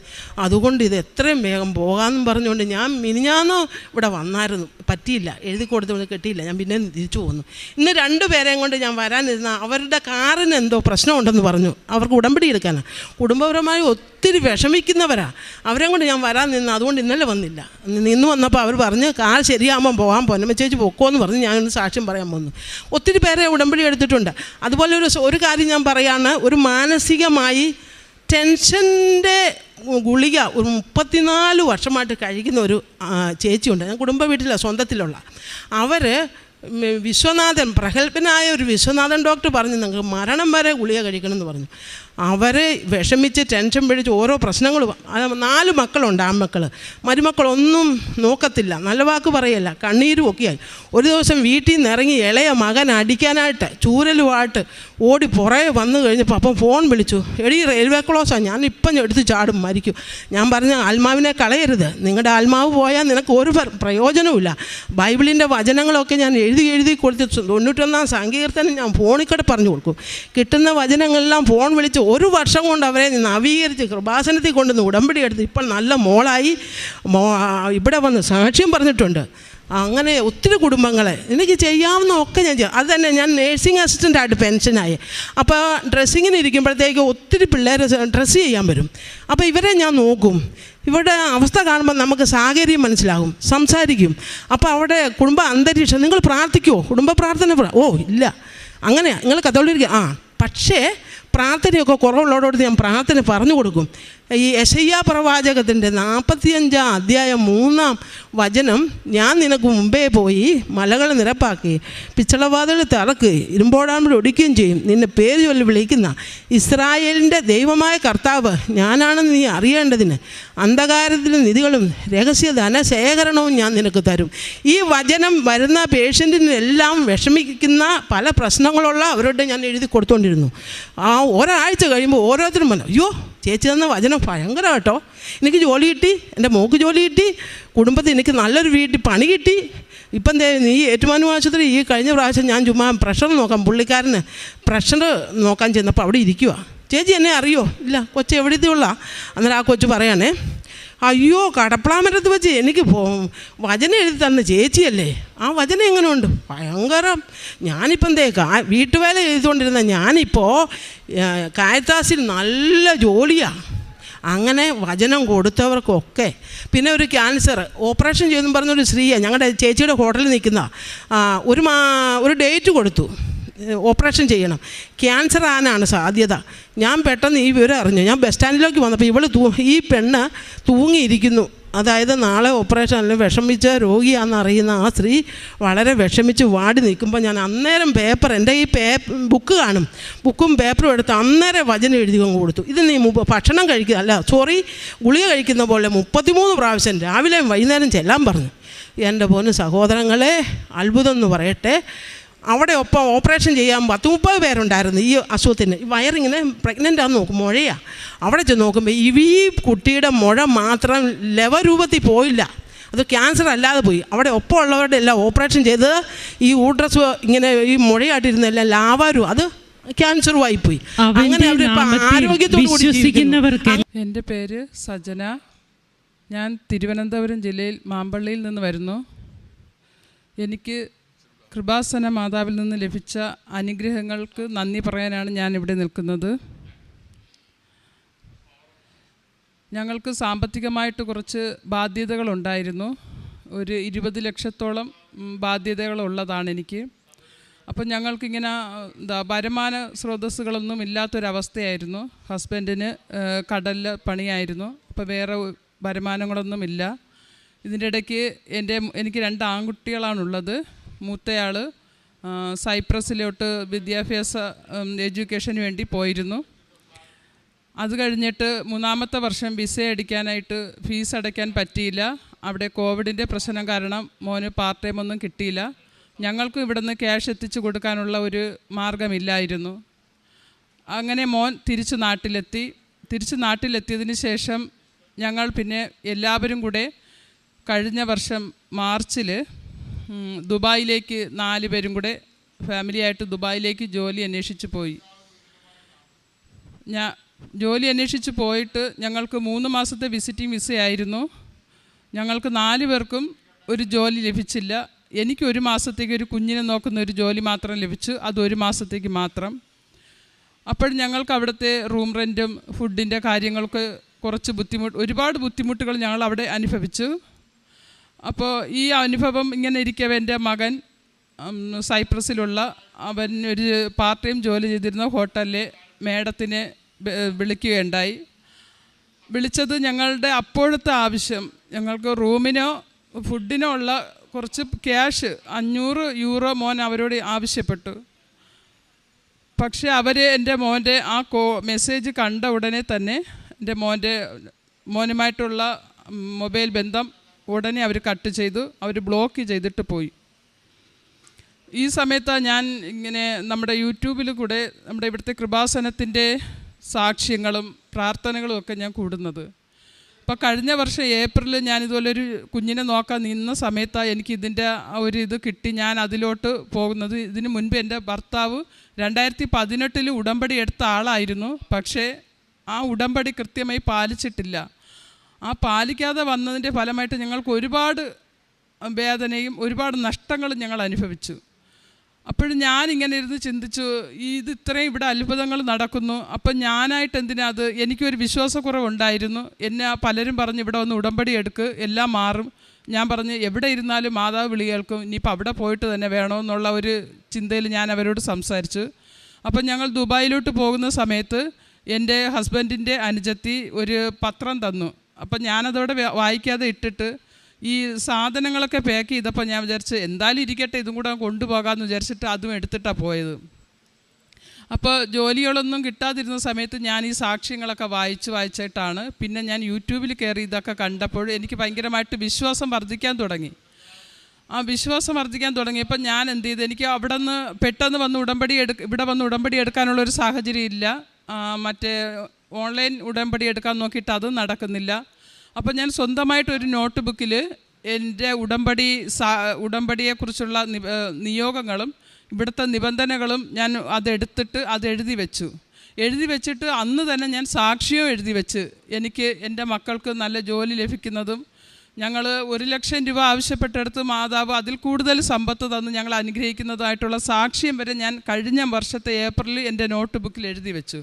Speaker 2: അതുകൊണ്ട് ഇത് എത്രയും വേഗം പോകാമെന്നും പറഞ്ഞുകൊണ്ട് ഞാൻ മിനിഞ്ഞാന്ന് ഇവിടെ വന്നായിരുന്നു. പറ്റിയില്ല, എഴുതി കൊടുത്തുകൊണ്ട് കിട്ടിയില്ല. ഞാൻ പിന്നെ തിരിച്ചു പോന്നു. ഇന്ന് 2 പേരെയും കൊണ്ട് ഞാൻ വരാനിരുന്ന അവരുടെ കാറിന് എന്തോ പ്രശ്നമുണ്ടെന്ന് പറഞ്ഞു. അവർക്ക് ഉടമ്പടി എടുക്കാനാണ്. കുടുംബപരമായി ഒത്തിരി വിഷമിക്കുന്നവരാണ്. അവരെ കൊണ്ട് ഞാൻ വരാൻ നിന്ന്, അതുകൊണ്ട് ഇന്നലെ വന്നില്ല. നിന്ന് വന്നപ്പോൾ അവർ പറഞ്ഞ് കാർ ശരിയാകുമ്പം പോകാൻ പൊന്നമ്മ ചേച്ചി പൊക്കോന്ന് പറഞ്ഞ് ഞാനൊന്ന് സാക്ഷ്യം പറയാൻ വന്നു. ഒത്തിരി പേരെ ഉടമ്പടി എടുത്തിട്ടുണ്ട്. അതുപോലെ ഒരു കാര്യം ഞാൻ പറയാണ്, ഒരു മാനസികമായി ടെൻഷൻ്റെ ഗുളിക ഒരു 34 വർഷമായിട്ട് കഴിക്കുന്ന ഒരു ചേച്ചിയുണ്ട്. ഞാൻ കുടുംബ വീട്ടിലാണ്, സ്വന്തത്തിലുള്ള. അവർ വിശ്വനാഥൻ, പ്രഗത്ഭനായ ഒരു വിശ്വനാഥൻ ഡോക്ടർ പറഞ്ഞു നിങ്ങൾക്ക് മരണം വരെ ഗുളിക കഴിക്കണമെന്ന് പറഞ്ഞു. അവർ വിഷമിച്ച് ടെൻഷൻ പിടിച്ച് ഓരോ പ്രശ്നങ്ങളും. 4 മക്കളുണ്ട്, ആൺമക്കൾ. മരുമക്കളൊന്നും നോക്കത്തില്ല, നല്ല വാക്ക് പറയല്ല, കണ്ണീരും ഒക്കെയായി. ഒരു ദിവസം വീട്ടിൽ നിന്ന് ഇറങ്ങി ഇളയ മകൻ അടിക്കാനായിട്ട് ചൂരലുമായിട്ട് ഓടി പുറകെ വന്നു കഴിഞ്ഞപ്പോൾ അപ്പം ഫോൺ വിളിച്ചു, എടി റെയിൽവേ ക്ലോസാണ്, ഞാൻ ഇപ്പം എടുത്ത് ചാടും, മരിക്കും. ഞാൻ പറഞ്ഞു ആത്മാവിനെ കളയരുത്, നിങ്ങളുടെ ആത്മാവ് പോയാൽ നിനക്ക് ഒരു പ്രയോജനവുമില്ല. ബൈബിളിൻ്റെ വചനങ്ങളൊക്കെ ഞാൻ എഴുതി കൊടുത്ത് 91-ാം സങ്കീർത്തനം ഞാൻ ഫോണിൽ കൂടെ പറഞ്ഞു കൊടുക്കും. കിട്ടുന്ന വചനങ്ങളെല്ലാം ഫോൺ വിളിച്ച് 1 വർഷം കൊണ്ട് അവരെ നവീകരിച്ച് കൃപാസനത്തിൽ കൊണ്ടുവന്ന് ഉടമ്പടി എടുത്ത് ഇപ്പോൾ നല്ല മോളായി ഇവിടെ വന്ന് സാക്ഷ്യം പറഞ്ഞിട്ടുണ്ട്. അങ്ങനെ ഒത്തിരി കുടുംബങ്ങളെ എനിക്ക് ചെയ്യാവുന്ന ഒക്കെ ഞാൻ ചെയ്യും. അത് തന്നെ ഞാൻ നേഴ്സിംഗ് അസിസ്റ്റൻ്റായിട്ട് പെൻഷനായി. അപ്പോൾ ഡ്രസ്സിങ്ങിന് ഇരിക്കുമ്പോഴത്തേക്ക് ഒത്തിരി പിള്ളേർ ഡ്രസ്സ് ചെയ്യാൻ വരും. അപ്പോൾ ഇവരെ ഞാൻ നോക്കും. ഇവരുടെ അവസ്ഥ കാണുമ്പോൾ നമുക്ക് സാഹചര്യം മനസ്സിലാകും, സംസാരിക്കും. അപ്പോൾ അവിടെ കുടുംബ അന്തരീക്ഷം, നിങ്ങൾ പ്രാർത്ഥിക്കുമോ? കുടുംബ പ്രാർത്ഥന ഇല്ല, അങ്ങനെയാണ് നിങ്ങൾ കത്തോലിക്ക. പക്ഷേ പ്രാർത്ഥനയൊക്കെ കുറവുള്ളവരോട് ഞാൻ പ്രാർത്ഥന പറഞ്ഞു കൊടുക്കും. ഈ യെശയ്യാ പ്രവാചകത്തിൻ്റെ 45-ാം അധ്യായം 3-ാം വചനം, ഞാൻ നിനക്ക് മുമ്പേ പോയി മലകൾ നിരപ്പാക്കി പിച്ചളവാതിൽ തറക്ക് ഇരുമ്പോടാമ്പൽ ഒടിക്കുകയും ചെയ്യും, നിന്നെ പേര് ചൊല്ലി വിളിക്കുന്ന ഇസ്രായേലിൻ്റെ ദൈവമായ കർത്താവ് ഞാനാണെന്ന് നീ അറിയേണ്ടതിന് അന്ധകാരത്തിലെ നിധികളും രഹസ്യ ധനശേഖരണവും ഞാൻ നിനക്ക് തരും. ഈ വചനം വരുന്ന പേഷ്യൻറ്റിനെല്ലാം വിഷമിക്കുന്ന പല പ്രശ്നങ്ങളുള്ള അവരോട് ഞാൻ എഴുതി കൊടുത്തുകൊണ്ടിരുന്നു. ഒരാഴ്ച കഴിയുമ്പോൾ ഓരോരുത്തരും പറഞ്ഞു, അയ്യോ ചേച്ചി തന്ന വചനം ഭയങ്കര കേട്ടോ, എനിക്ക് ജോലി കിട്ടി, എൻ്റെ മോൾക്ക് ജോലി കിട്ടി, കുടുംബത്തിൽ എനിക്ക് നല്ലൊരു വീട്ടിൽ പണി കിട്ടി. ഇപ്പം നീ ഏറ്റുമാനൂർ ആശുപത്രി ഈ കഴിഞ്ഞ പ്രാവശ്യം ഞാൻ ചുമ്മാ പ്രഷർ നോക്കാം, പുള്ളിക്കാരന് പ്രഷർ നോക്കാൻ ചെന്നപ്പോൾ അവിടെ ഇരിക്കുക. ചേച്ചി എന്നെ അറിയോ? ഇല്ല. കൊച്ചു എവിടത്തെയുള്ള? അന്നേരം ആ കൊച്ചു പറയാനേ, അയ്യോ കടപ്പളാമരത്ത് വെച്ച് എനിക്ക് വചനം എഴുതി തന്ന ചേച്ചിയല്ലേ, ആ വചനം എങ്ങനെയുണ്ട്? ഭയങ്കരം. ഞാനിപ്പം വീട്ടുവേല ചെയ്തുകൊണ്ടിരുന്ന ഞാനിപ്പോൾ കായത്താസിൽ നല്ല ജോലിയാണ്. അങ്ങനെ വചനം കൊടുത്തവർക്കൊക്കെ. പിന്നെ ഒരു ക്യാൻസർ ഓപ്പറേഷൻ ചെയ്തെന്ന് പറഞ്ഞൊരു സ്ത്രീയാണ് ഞങ്ങളുടെ ചേച്ചിയുടെ ഹോട്ടലിൽ നിൽക്കുന്ന, ഒരു ഡേറ്റ് കൊടുത്തു, ഓപ്പറേഷൻ ചെയ്യണം. ക്യാൻസർ ആനാണ് സാധ്യത. ഞാൻ പെട്ടെന്ന് ഈ വിവരം അറിഞ്ഞു. ഞാൻ ബസ് സ്റ്റാൻഡിലേക്ക് വന്നപ്പോൾ ഈ പെണ്ണ് തൂങ്ങിയിരിക്കുന്നു. അതായത് നാളെ ഓപ്പറേഷൻ അല്ലെങ്കിൽ വിഷമിച്ച രോഗിയാണെന്ന് അറിയുന്ന ആ സ്ത്രീ വളരെ വിഷമിച്ച് വാടി നിൽക്കുമ്പോൾ ഞാൻ അന്നേരം എൻ്റെ ഈ ബുക്ക് കാണും, ബുക്കും പേപ്പറും എടുത്ത് അന്നേരം വചനം എഴുതി കൊടുത്തു. ഇത് നീ ഭക്ഷണം ഗുളിക കഴിക്കുന്ന പോലെ 33 പ്രാവശ്യം രാവിലെയും വൈകുന്നേരം ചെല്ലാൻ പറഞ്ഞു. എൻ്റെ പോലും സഹോദരങ്ങളെ, അത്ഭുതം എന്ന് പറയട്ടെ, അവിടെ ഒപ്പം ഓപ്പറേഷൻ ചെയ്യാൻ 10-30 പേരുണ്ടായിരുന്നു ഈ അസുഖത്തിന്. ഈ വയറിങ്ങനെ പ്രഗ്നൻ്റാന്ന് നോക്കും, മുഴയാണ്. അവിടെ ചെന്ന് നോക്കുമ്പോൾ ഈ കുട്ടിയുടെ മുഴ മാത്രം ലവരൂപത്തിൽ പോയില്ല, അത് ക്യാൻസർ അല്ലാതെ പോയി. അവിടെ ഒപ്പം ഉള്ളവരുടെ എല്ലാം ഓപ്പറേഷൻ ചെയ്ത് ഈ ഊട്രസ് ഇങ്ങനെ ഈ മുഴയായിട്ടിരുന്നെല്ലാം ലാവാരും, അത് ക്യാൻസറുമായി പോയി. അങ്ങനെ അവരിപ്പോൾ ആരോഗ്യത്തോട്.
Speaker 3: എൻ്റെ പേര് സജന. ഞാൻ തിരുവനന്തപുരം ജില്ലയിൽ മാമ്പള്ളിയിൽ നിന്ന് വരുന്നു. എനിക്ക് കൃപാസന മാതാവിൽ നിന്ന് ലഭിച്ച അനുഗ്രഹങ്ങൾക്ക് നന്ദി പറയാനാണ് ഞാനിവിടെ നിൽക്കുന്നത്. ഞങ്ങൾക്ക് സാമ്പത്തികമായിട്ട് കുറച്ച് ബാധ്യതകളുണ്ടായിരുന്നു. ഒരു 20 ലക്ഷത്തോളം ബാധ്യതകളുള്ളതാണ് എനിക്ക്. അപ്പം ഞങ്ങൾക്കിങ്ങനെ വരുമാന സ്രോതസ്സുകളൊന്നും ഇല്ലാത്തൊരവസ്ഥയായിരുന്നു. ഹസ്ബൻഡിന് കടലിൽ പണിയായിരുന്നു. അപ്പോൾ വേറെ വരുമാനങ്ങളൊന്നുമില്ല. ഇതിൻ്റെ ഇടയ്ക്ക് എനിക്ക് 2 ആൺകുട്ടികളാണുള്ളത്. മൂത്തയാൾ സൈപ്രസിലോട്ട് വിദ്യാഭ്യാസ എഡ്യൂക്കേഷന് വേണ്ടി പോയിരുന്നു. അത് കഴിഞ്ഞിട്ട് 3-ാമത്തെ വർഷം വിസ അടിക്കാനായിട്ട് ഫീസ് അടയ്ക്കാൻ പറ്റിയില്ല. അവിടെ കോവിഡിൻ്റെ പ്രശ്നം കാരണം മോന് പാർട്ട് ടൈം ഒന്നും കിട്ടിയില്ല. ഞങ്ങൾക്കും ഇവിടുന്ന് ക്യാഷ് എത്തിച്ചു കൊടുക്കാനുള്ള ഒരു മാർഗമില്ലായിരുന്നു. അങ്ങനെ മോൻ തിരിച്ച് നാട്ടിലെത്തിയതിന് ശേഷം ഞങ്ങൾ പിന്നെ എല്ലാവരും കൂടെ കഴിഞ്ഞ വർഷം മാർച്ചിൽ ദുബായിലേക്ക് 4 പേരും കൂടെ ഫാമിലിയായിട്ട് ദുബായിലേക്ക് ജോലി അന്വേഷിച്ച് പോയി. ജോലി അന്വേഷിച്ച് പോയിട്ട് ഞങ്ങൾക്ക് 3 മാസത്തെ വിസിറ്റിംഗ് വിസയായിരുന്നു. ഞങ്ങൾക്ക് 4 പേർക്കും ഒരു ജോലി ലഭിച്ചില്ല. എനിക്ക് 1 മാസത്തേക്ക് ഒരു കുഞ്ഞിനെ നോക്കുന്ന ഒരു ജോലി മാത്രം ലഭിച്ചു. അത് 1 മാസത്തേക്ക് മാത്രം. അപ്പോൾ ഞങ്ങൾക്ക് അവിടുത്തെ റൂം റെൻറ്റും ഫുഡിൻ്റെ കാര്യങ്ങൾക്ക് കുറച്ച് ഒരുപാട് ബുദ്ധിമുട്ടുകൾ ഞങ്ങൾ അവിടെ അനുഭവിച്ചു. അപ്പോൾ ഈ അനുഭവം ഇങ്ങനെ ഇരിക്കവേ എൻ്റെ മകൻ സൈപ്രസിലുള്ള അവൻ ഒരു പാർട്ട് ടൈം ജോലി ചെയ്തിരുന്ന ഹോട്ടലിലെ മേഡത്തിനെ വിളിക്കുകയുണ്ടായി. വിളിച്ചത് ഞങ്ങളുടെ അപ്പോഴത്തെ ആവശ്യം, ഞങ്ങൾക്ക് റൂമിനോ ഫുഡിനോ ഉള്ള കുറച്ച് ക്യാഷ് €500 മോൻ അവരോട് ആവശ്യപ്പെട്ടു. പക്ഷേ അവർ എൻ്റെ മോൻ്റെ ആ മെസ്സേജ് കണ്ട ഉടനെ തന്നെ എൻ്റെ മോനുമായിട്ടുള്ള മൊബൈൽ ബന്ധം ഉടനെ അവർ കട്ട് ചെയ്തു, അവർ ബ്ലോക്ക് ചെയ്തിട്ട് പോയി. ഈ സമയത്താണ് ഞാൻ ഇങ്ങനെ നമ്മുടെ യൂട്യൂബിൽ കൂടെ നമ്മുടെ ഇവിടുത്തെ കൃപാസനത്തിൻ്റെ സാക്ഷ്യങ്ങളും പ്രാർത്ഥനകളും ഒക്കെ ഞാൻ കൂടുന്നത്. അപ്പോൾ കഴിഞ്ഞ വർഷം ഏപ്രിൽ ഞാനിതുപോലൊരു കുഞ്ഞിനെ നോക്കാൻ നിന്ന സമയത്താണ് എനിക്ക് ഇതിൻ്റെ ഒരു ഇത് കിട്ടി. ഞാൻ അതിലോട്ട് പോകുന്നത്. ഇതിന് മുൻപ് എൻ്റെ ഭർത്താവ് 2018 ഉടമ്പടി എടുത്ത ആളായിരുന്നു. പക്ഷേ ആ ഉടമ്പടി കൃത്യമായി പാലിച്ചിട്ടില്ല. ആ പാലിക്കാതെ വന്നതിൻ്റെ ഫലമായിട്ട് ഞങ്ങൾക്ക് ഒരുപാട് വേദനയും ഒരുപാട് നഷ്ടങ്ങളും ഞങ്ങൾ അനുഭവിച്ചു. അപ്പോഴും ഞാനിങ്ങനെ ഇരുന്ന് ചിന്തിച്ചു, ഇത് ഇത്രയും ഇവിടെ അത്ഭുതങ്ങൾ നടക്കുന്നു, അപ്പം ഞാനായിട്ട് എന്തിനാ അത്? എനിക്കൊരു വിശ്വാസക്കുറവുണ്ടായിരുന്നു. എന്നെ പലരും പറഞ്ഞു ഇവിടെ വന്ന് ഉടമ്പടി എടുക്ക്, എല്ലാം മാറും. ഞാൻ പറഞ്ഞു എവിടെ ഇരുന്നാലും മാതാവ് വിളി കേൾക്കും, ഇനിയിപ്പോൾ അവിടെ പോയിട്ട് തന്നെ വേണമെന്നുള്ള ഒരു ചിന്തയിൽ ഞാൻ അവരോട് സംസാരിച്ചു. അപ്പം ഞങ്ങൾ ദുബായിലോട്ട് പോകുന്ന സമയത്ത് എൻ്റെ ഹസ്ബൻഡിൻ്റെ അനുജത്തി ഒരു പത്രം തന്നു. അപ്പം ഞാനതോടെ വായിക്കാതെ ഇട്ടിട്ട് ഈ സാധനങ്ങളൊക്കെ പാക്ക് ചെയ്തപ്പോൾ ഞാൻ വിചാരിച്ച് എന്തായാലും ഇരിക്കട്ടെ, ഇതും കൂടെ കൊണ്ടുപോകാമെന്ന് വിചാരിച്ചിട്ട് അതും എടുത്തിട്ടാണ് പോയത്. അപ്പോൾ ജോലികളൊന്നും കിട്ടാതിരുന്ന സമയത്ത് ഞാൻ ഈ സാക്ഷ്യങ്ങളൊക്കെ വായിച്ചിട്ടാണ് പിന്നെ ഞാൻ യൂട്യൂബിൽ കയറി ഇതൊക്കെ കണ്ടപ്പോൾ എനിക്ക് ഭയങ്കരമായിട്ട് വിശ്വാസം വർദ്ധിക്കാൻ തുടങ്ങി. ആ വിശ്വാസം വർദ്ധിക്കാൻ തുടങ്ങിയപ്പോൾ ഞാൻ എന്ത് ചെയ്തു, എനിക്ക് അവിടെ നിന്ന് പെട്ടെന്ന് വന്ന് ഇവിടെ വന്ന് ഉടമ്പടി എടുക്കാനുള്ളൊരു സാഹചര്യം ഇല്ല. മറ്റേ ഓൺലൈൻ ഉടമ്പടി എടുക്കാൻ നോക്കിയിട്ട് അതും നടക്കുന്നില്ല. അപ്പോൾ ഞാൻ സ്വന്തമായിട്ടൊരു നോട്ട് ബുക്കിൽ എൻ്റെ ഉടമ്പടിയെക്കുറിച്ചുള്ള നിയോഗങ്ങളും ഇവിടുത്തെ നിബന്ധനകളും ഞാൻ അത് എഴുതി വെച്ചിട്ട് അന്ന് തന്നെ ഞാൻ സാക്ഷ്യവും എഴുതി വെച്ച് എനിക്ക് എൻ്റെ മക്കൾക്ക് നല്ല ജോലി ലഭിക്കുന്നതും ഞങ്ങൾ 1,00,000 രൂപ ആവശ്യപ്പെട്ടെടുത്ത് മാതാവ് അതിൽ കൂടുതൽ സമ്പത്ത് തന്ന് ഞങ്ങൾ അനുഗ്രഹിക്കുന്നതായിട്ടുള്ള സാക്ഷ്യം വരെ ഞാൻ കഴിഞ്ഞ വർഷത്തെ ഏപ്രിലിൽ എൻ്റെ നോട്ട് ബുക്കിൽ എഴുതി വെച്ചു.